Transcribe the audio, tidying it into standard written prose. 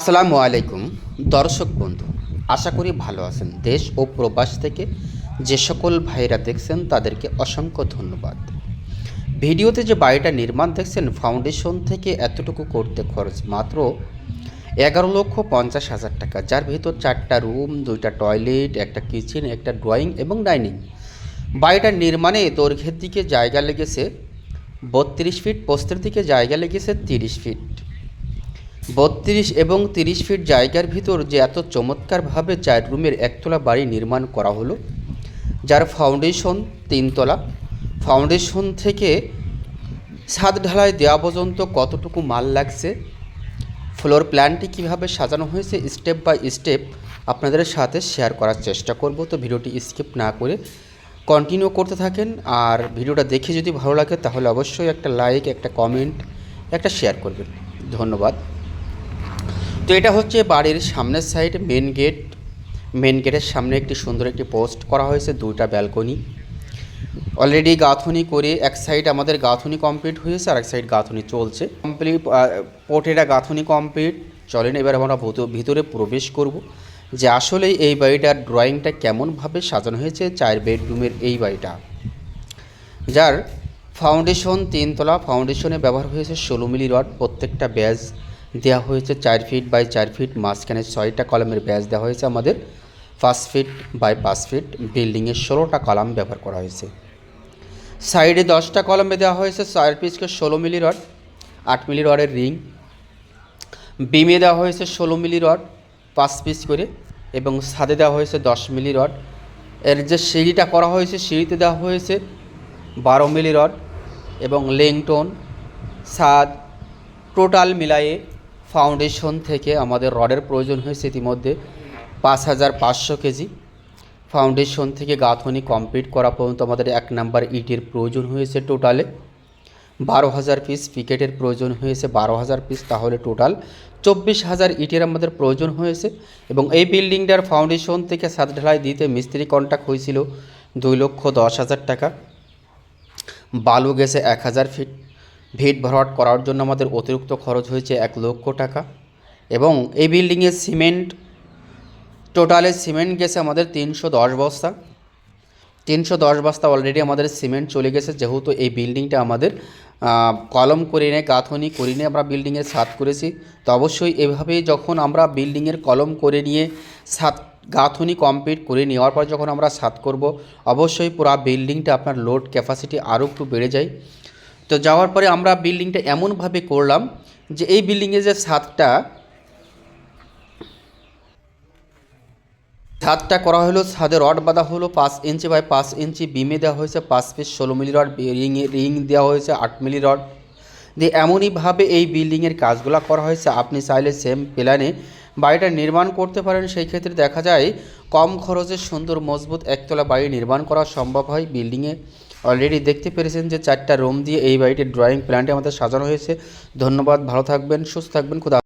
আসসালামু আলাইকুম দর্শক বন্ধু, আশা করি ভালো আছেন। দেশ ও প্রবাস থেকে যে সকল ভাইরা দেখছেন তাদেরকে অসংখ্য ধন্যবাদ। ভিডিওতে যে বাড়িটা নির্মাণ দেখছেন, ফাউন্ডেশন থেকে এতটুকু করতে খরচ মাত্র 11,50,000 টাকা, যার ভিতর 4টা রুম, 2টা টয়লেট, একটা কিচেন, একটা ড্রয়িং এবং ডাইনিং। বাড়িটার নির্মাণে দৈর্ঘ্যের দিকে জায়গা লেগেছে 32 ফিট, প্রস্থের দিকে জায়গা লেগেছে 30 ফিট। 32 এবং 30 ফিট জায়গার ভিতর যে এত চমৎকারভাবে 4 রুমের একতলা বাড়ি নির্মাণ করা হলো, যার ফাউন্ডেশন 3 তলা। ফাউন্ডেশন থেকে ছাদ ঢালাই দেওয়া পর্যন্ত কতটুকু মাল লাগছে, ফ্লোর প্ল্যানটি কীভাবে সাজানো হয়েছে, স্টেপ বাই স্টেপ আপনাদের সাথে শেয়ার করার চেষ্টা করব। তো ভিডিওটি স্কিপ না করে কন্টিনিউ করতে থাকেন। আর ভিডিওটা দেখে যদি ভালো লাগে তাহলে অবশ্যই একটা লাইক, একটা কমেন্ট, একটা শেয়ার করবেন। ধন্যবাদ। তো এটা হচ্ছে বাড়ির সামনের সাইড, মেন গেট। মেন গেটের সামনে একটি সুন্দর একটি পোস্ট করা হয়েছে, 2টা ব্যালকনি অলরেডি গাঁথনি করে এক সাইড আমাদের গাঁথনি কমপ্লিট হয়েছে, আর এক সাইড গাঁথনি চলছে। কমপ্লিট পোর্টেরা গাঁথনি কমপ্লিট। চলেন এবার আমরা ভিতরে প্রবেশ করব যে আসলে এই বাড়িটার ড্রয়িংটা কেমনভাবে সাজানো হয়েছে। 4 বেডরুমের এই বাড়িটা, যার ফাউন্ডেশন 3 তলা। ফাউন্ডেশনে ব্যবহার হয়েছে 16 মিলি রড। প্রত্যেকটা ব্যাজ দেওয়া হয়েছে 4 ফিট বাই 4 ফিট। মাঝখানে 6টা কলামের ব্যাজ দেওয়া হয়েছে আমাদের 5 ফিট বাই 5 ফিট। বিল্ডিংয়ে 16টা কলাম ব্যবহার করা হয়েছে। সাইডে 10টা কলামে দেওয়া হয়েছে 4 পিসকে 16 মিলি রড, 8 মিলি রডের রিং। বিমে দেওয়া হয়েছে 16 মিলি রড 5 পিস করে, এবং ছাদে দেওয়া হয়েছে 10 মিলি রড। এর যে সিঁড়িটা করা হয়েছে, সিঁড়িতে দেওয়া হয়েছে 12 মিলি রড, এবং লেংটন, ছাদ টোটাল মিলায়ে ফাউন্ডেশন থেকে আমাদের রডের প্রয়োজন হয়েছে ইতিমধ্যে 5,500 কেজি। ফাউন্ডেশন থেকে গাঁথনি কমপ্লিট করা পর্যন্ত আমাদের 1 নাম্বার ইটের প্রয়োজন হয়েছে টোটালে 12,000 পিস। পিকেটের প্রয়োজন হয়েছে 12,000 পিস, তাহলে টোটাল 24,000 ইটের আমাদের প্রয়োজন হয়েছে। এবং এই বিল্ডিংটার ফাউন্ডেশন থেকে ছাদ ঢালাই দিতে মিস্ত্রি কন্ট্রাক্ট হয়েছিল 2,10,000 টাকা। বালু গেছে 1,000 ফিট। ভিট ভরাট করার জন্য আমাদের অতিরিক্ত খরচ হয়েছে 1 লক্ষ টাকা। এবং এই বিল্ডিংয়ে সিমেন্ট, টোটালে সিমেন্ট গেছে আমাদের 310 বস্তা। 310 বস্তা অলরেডি আমাদের সিমেন্ট চলে গেছে, যেহেতু এই বিল্ডিংটা আমাদের কলম করে নিয়ে, গাঁথনি করে নিয়ে আমরা বিল্ডিংয়ের ছাদ করেছি। তো অবশ্যই এভাবেই যখন আমরা বিল্ডিংয়ের কলম করে নিয়ে ছাদ গাঁথনি কমপ্লিট করে নেওয়ার পর যখন আমরা ছাদ করব, অবশ্যই পুরো বিল্ডিংটা আপনার লোড ক্যাপাসিটি আরও একটু বেড়ে যায়। তো যাওয়ার পরে আমরা বিল্ডিংটা এমনভাবে করলাম যে এই বিল্ডিংয়ে যে ছাদটা করা হলো, ছাদে রড বাঁধা হলো 5 ইঞ্চি বাই 5 ইঞ্চি। বিমে দেওয়া হয়েছে 5 পিস 16 মিলি রড, রিং দেওয়া হয়েছে 8 মিলি রড দিয়ে। এমনইভাবে এই বিল্ডিংয়ের কাজগুলো করা হয়েছে। আপনি চাইলে সেম প্ল্যানে বাড়িটা নির্মাণ করতে পারেন। সেই ক্ষেত্রে দেখা যায় কম খরচে সুন্দর মজবুত একতলা বাড়ি নির্মাণ করা সম্ভব হয়। বিল্ডিংয়ে অলরেডি দেখতে পেরেছেন যে 4টা রুম দিয়ে এই বাড়িটির ড্রয়িং প্ল্যানটি আমাদের সাজানো হয়েছে। ধন্যবাদ, ভালো থাকবেন, সুস্থ থাকবেন, খুদা।